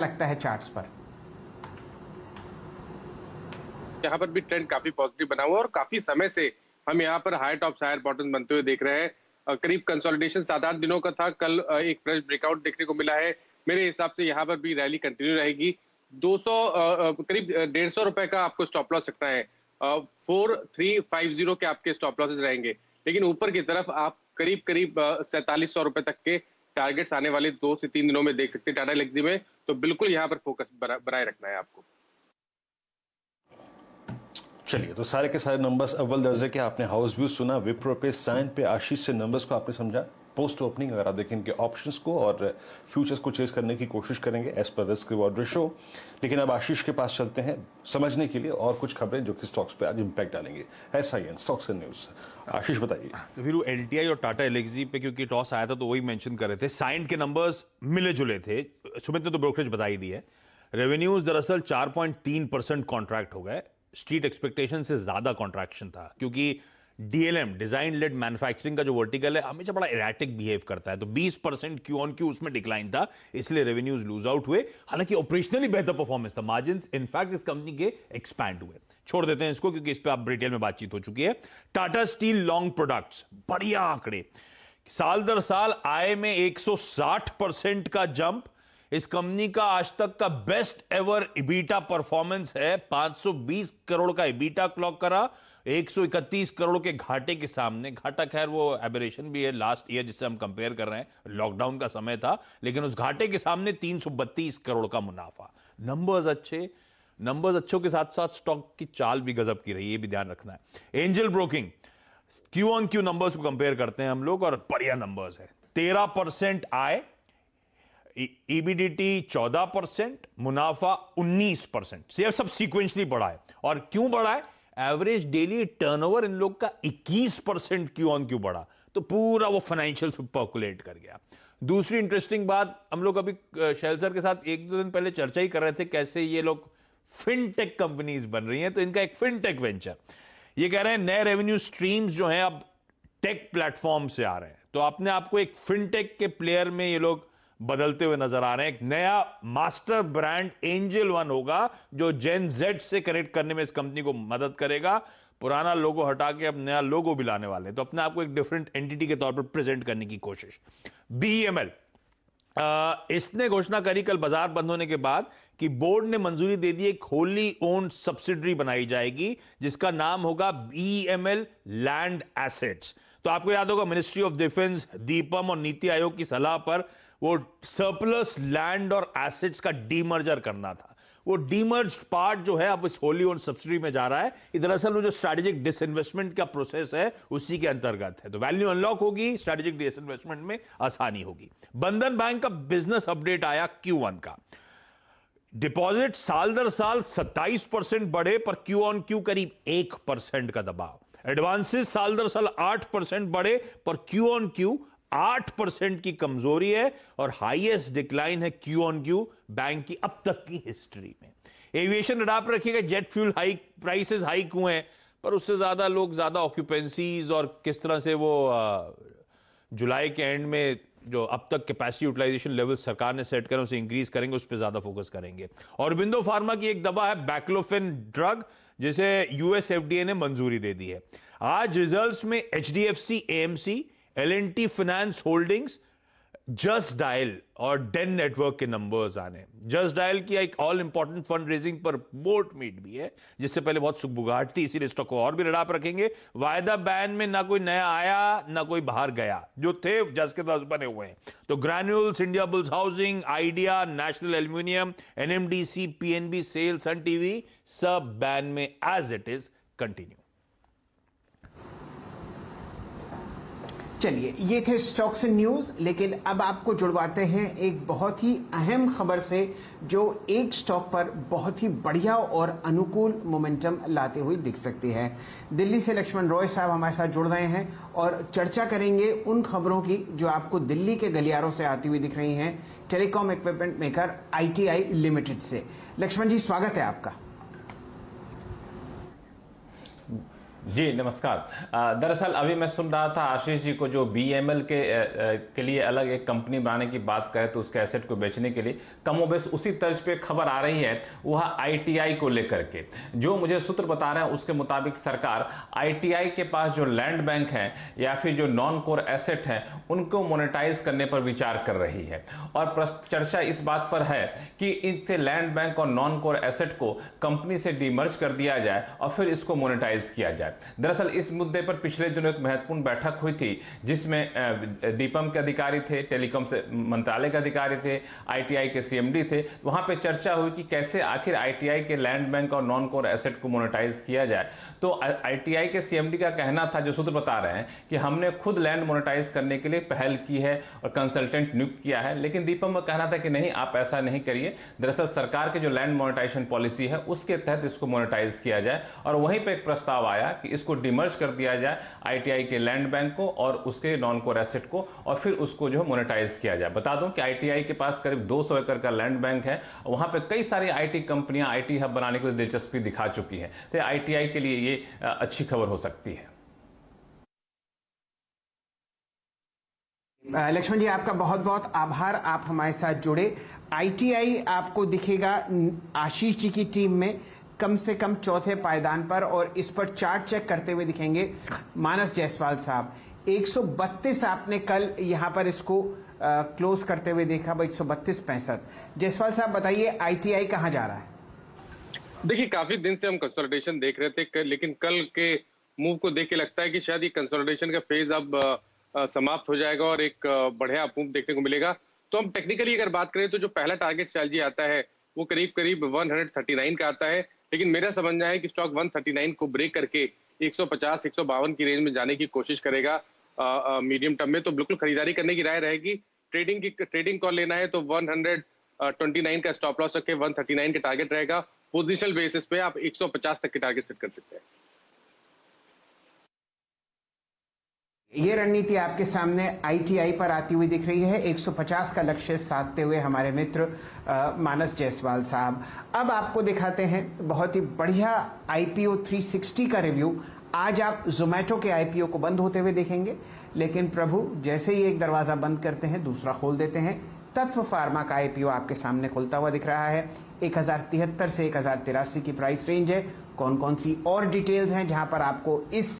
लगता है चार्ट्स पर? यहाँ पर भी ट्रेंड काफी पॉजिटिव बना हुआ है और काफी समय से हम यहाँ पर हाई टॉप्स हायर बॉटम बनते हुए देख रहे हैं। करीब कंसोलिडेशन 7-8 दिनों का था, कल एक फ्रेश ब्रेकआउट देखने को मिला है। मेरे हिसाब से यहाँ पर भी रैली कंटिन्यू रहेगी। 200 करीब 150 रुपए का आपको स्टॉप लॉस सकता है। 4350 के आपके स्टॉप लॉसेस रहेंगे, लेकिन ऊपर की तरफ आप करीब करीब 4700 रुपए तक के टारगेट्स आने वाले 2 से 3 दिनों में देख सकते हैं टाटा एल्क्सी में। तो बिल्कुल यहाँ पर फोकस बनाए रखना है आपको। चलिए, तो सारे के सारे नंबर्स अव्वल दर्जे के आपने हाउस व्यू सुना, विप्रो पे, साइन पे, आशीष से नंबर्स को आपने समझा। पोस्ट ओपनिंग अगर आप देखें इनके ऑप्शंस को और फ्यूचर्स को चेस करने की कोशिश करेंगे as per risk reward ratio. लेकिन अब आशीष के पास चलते हैं समझने के लिए और कुछ खबरें जो कि स्टॉक्स पे आज इंपैक्ट डालेंगे। SIN स्टॉक्स एंड न्यूज, आशीष बताइए। तो फिर LTI और टाटा एल्क्सी पे क्योंकि टॉस आया था तो वही मेंशन कर रहे थे। साइन के नंबर्स मिले जुले थे, सुमित ने तो ब्रोकरेज बता ही दी है। रेवेन्यूज दरअसल 4.3% कॉन्ट्रैक्ट हो गए, स्ट्रीट एक्सपेक्टेशन से ज्यादा कॉन्ट्रैक्शन था, क्योंकि DLM डिजाइन लेड मैन्युफैक्चरिंग का जो वर्टिकल है हमेशा बड़ा इरेटिक बिहेव करता है, तो 20% क्यू ऑन क्यू उसमें डिक्लाइन था, इसलिए रेवेन्यूज लूज आउट हुए। हालांकि ऑपरेशनली बेहतर परफॉर्मेंस था, मार्जिन इनफैक्ट इस कंपनी के एक्सपैंड हुए। छोड़ देते हैं इसको क्योंकि इस पे आप डिटेल में बातचीत हो चुकी है। टाटा स्टील लॉन्ग प्रोडक्ट्स, बढ़िया आंकड़े, साल दर साल आय में 160% का जंप। इस कंपनी का आज तक का बेस्ट एवर इबीटा परफॉर्मेंस है, 520 करोड़ का इबीटा क्लॉक करा 131 करोड़ के घाटे के सामने। घाटा खैर वो एबरेशन भी है लास्ट ईयर जिससे हम कंपेयर कर रहे हैं, लॉकडाउन का समय था, लेकिन उस घाटे के सामने 332 करोड़ का मुनाफा। नंबर्स अच्छे, नंबर्स अच्छों के साथ साथ स्टॉक की चाल भी गजब की रही, ये भी ध्यान रखना है। Angel broking, Q on Q numbers को कंपेयर करते हैं हम लोग और बढ़िया नंबर्स है। 13% आय, EBDT 14%, मुनाफा 19%। ये सब सीक्वेंशली बढ़ा है। और क्यों बढ़ा है? एवरेज डेली टर्नओवर इन लोग का 21% क्यू ऑन क्यू बढ़ा, तो पूरा वो फाइनेंशियल पर्कुलेट कर गया। दूसरी इंटरेस्टिंग बात, हम लोग अभी शेलसर के साथ एक दो दिन पहले चर्चा ही कर रहे थे कैसे ये लोग फिनटेक कंपनीज बन रही हैं, तो इनका एक फिनटेक वेंचर, ये कह रहे हैं नए रेवेन्यू स्ट्रीम्स जो हैं अब टेक प्लेटफॉर्म से आ रहे हैं, तो अपने आपको एक फिनटेक के प्लेयर में ये लोग बदलते हुए नजर आ रहे हैं। एक नया मास्टर ब्रांड एंजल वन होगा जो जेन जेड से कनेक्ट करने में इस कंपनी को मदद करेगा। पुराना लोगो हटा के अब नया लोगो भी लाने वाले हैं, तो अपने आप को एक डिफरेंट एंटिटी के तौर पर प्रेजेंट करने की कोशिश। BEML, इसने घोषणा करी कल बाजार बंद होने के बाद कि बोर्ड ने मंजूरी दे दी, एक होली ओन्ड सब्सिडरी बनाई जाएगी जिसका नाम होगा BEML लैंड एसेट्स। तो आपको याद होगा मिनिस्ट्री ऑफ डिफेंस, दीपम और नीति आयोग की सलाह पर वो सरप्लस लैंड और एसेट्स का डीमर्जर करना था। वो डीमर्ज्ड पार्ट जो है अब इस होली ओन्ड सब्सिडी में जा रहा है। दरअसल वो जो स्ट्रेटेजिक डिसइन्वेस्टमेंट का प्रोसेस है उसी के अंतर्गत है, तो वैल्यू अनलॉक होगी, स्ट्रेटेजिक डिसइन्वेस्टमेंट में आसानी होगी। बंधन बैंक का बिजनेस अपडेट आया Q1 का। डिपॉजिट साल दर साल 27% बढ़े, पर क्यू ऑन क्यू करीब 1% का दबाव। एडवांसेस साल दर साल 8% बढ़े, पर क्यू ऑन क्यू 8% की कमजोरी है, और हाईएस्ट डिक्लाइन है क्यू ऑन क्यू बैंक की अब तक की हिस्ट्री में। एविएशन रडार पर रखिएगा, jet fuel hike, prices hike हुए हैं, पर उससे ज्यादा लोग ज्यादा ऑक्यूपेंसीज और किस तरह से वो जुलाई के एंड में जो अब तक कैपेसिटी यूटिलाइजेशन लेवल सरकार ने सेट करें उसे इंक्रीज करेंगे, उस पर ज्यादा फोकस करेंगे। और बिंदो फार्मा की एक दवा है बैक्लोफिन ड्रग, जिसे US FDA ने मंजूरी दे दी है। आज रिजल्ट्स में HDFC AMC, L&T finance holdings, just dial और डेन नेटवर्क के नंबर्स आने। जस्ट डायल की एक ऑल इंपॉर्टेंट फंड रेजिंग पर बोर्ड मीट भी है, जिससे पहले बहुत सुगबुगाहट थी, इसीलिए स्टॉक को और भी रडार पर रखेंगे। वायदा बैन में ना कोई नया आया ना कोई बाहर गया, जो थे जस के तहत बने हुए हैं। तो granules, Indiabulls housing, Idea, national aluminium, NMDC, PNB, SAIL, Sun TV, सब बैन में एज इट इज कंटिन्यू। चलिए, ये थे स्टॉक्स एंड न्यूज, लेकिन अब आपको जुड़वाते हैं एक बहुत ही अहम खबर से जो एक स्टॉक पर बहुत ही बढ़िया और अनुकूल मोमेंटम लाते हुए दिख सकती है। दिल्ली से लक्ष्मण रॉय साहब हमारे साथ जुड़ रहे हैं और चर्चा करेंगे उन खबरों की जो आपको दिल्ली के गलियारों से आती हुई दिख रही हैं, telecom equipment maker ITI limited से। लक्ष्मण जी, स्वागत है आपका। जी नमस्कार। दरअसल अभी मैं सुन रहा था आशीष जी को, जो बीएमएल के लिए अलग एक कंपनी बनाने की बात करे तो उसके एसेट को बेचने के लिए कमोबेश उसी तर्ज पे खबर आ रही है, वह आईटीआई को लेकर के। जो मुझे सूत्र बता रहे हैं उसके मुताबिक सरकार आईटीआई के पास जो लैंड बैंक है या फिर जो नॉन कोर एसेट है उनको मोनेटाइज करने पर विचार कर रही है। और चर्चा इस बात पर है कि इनसे लैंड बैंक और नॉन कोर एसेट को कंपनी से डीमर्ज कर दिया जाए और फिर इसको मोनेटाइज किया जाए। दरअसल इस मुद्दे पर पिछले दिनों एक महत्वपूर्ण बैठक हुई थी जिसमें दीपम के अधिकारी थे, टेलीकॉम से मंत्रालय के अधिकारी थे, आईटीआई के सीएमडी थे। वहां पे चर्चा हुई कि कैसे आखिर आईटीआई के लैंड बैंक और नॉन कोर एसेट को मोनेटाइज किया जाए। तो आईटीआई के सीएमडी का कहना था, जो सूत्र बता रहे हैं, कि हमने खुद लैंड मोनेटाइज करने के लिए पहल की है और कंसल्टेंट नियुक्त किया है। लेकिन दीपम का कहना था कि नहीं, आप ऐसा नहीं करिए। दरअसल सरकार की जो लैंड मोनेटाइजेशन पॉलिसी है उसके तहत इसको मोनेटाइज किया जाए। और वहीं पर एक प्रस्ताव आया कि इसको डिमर्ज कर दिया जाए आईटीआई के लैंड बैंक को और उसके नॉन कोर एसेट को, और फिर उसको जो है मोनेटाइज किया जाए। बता दूं कि आईटीआई के पास करीब 200 एकड़ का लैंड बैंक है। वहां पे कई सारी आईटी कंपनियां आईटी हब बनाने के लिए दिलचस्पी दिखा चुकी हैं। तो आईटीआई के लिए ये अच्छी खबर हो सकती है। लक्ष्मण जी, आपका बहुत बहुत आभार, आप हमारे साथ जुड़े। आईटीआई आपको दिखेगा आशीष जी की टीम में कम से कम चौथे पायदान पर, और इस पर चार्ट चेक करते हुए दिखेंगे मानस जायसवाल साहब। 132 आपने कल यहां पर इसको क्लोज करते हुए देखा, 132.65। जायसवाल साहब बताइए, आईटीआई कहां जा रहा है? देखिए, काफी दिन से हम कंसोलिडेशन देख रहे थे, लेकिन कल के मूव को देख के लगता है कि शायद ये कंसोलिडेशन का फेज अब समाप्त हो जाएगा और एक बढ़िया मूव देखने को मिलेगा। तो हम टेक्निकली अगर बात करें तो जो पहला टारगेट शैलजी आता है वो करीब करीब 139 का आता है, लेकिन मेरा समझना है कि स्टॉक 139 को ब्रेक करके 150-152 की रेंज में जाने की कोशिश करेगा मीडियम टर्म में। तो बिल्कुल खरीदारी करने की राय रहेगी। ट्रेडिंग कॉल लेना है तो 129 का स्टॉप लॉस रखे, 139 का टारगेट रहेगा। पोजिशनल बेसिस पे आप 150 तक के टारगेट सेट कर सकते हैं। ये रणनीति आपके सामने आईटीआई पर आती हुई दिख रही है, 150 का लक्ष्य साधते हुए हमारे मित्र मानस जायसवाल साहब। अब आपको दिखाते हैं बहुत ही बढ़िया आईपीओ 360 का रिव्यू। आज आप जोमेटो के आईपीओ को बंद होते हुए देखेंगे, लेकिन प्रभु जैसे ही एक दरवाजा बंद करते हैं दूसरा खोल देते हैं। तत्व फार्मा का आईपीओ आपके सामने खुलता हुआ दिख रहा है। 1073 से 1083 की प्राइस रेंज है। कौन कौन सी और डिटेल्स हैं जहां पर आपको इस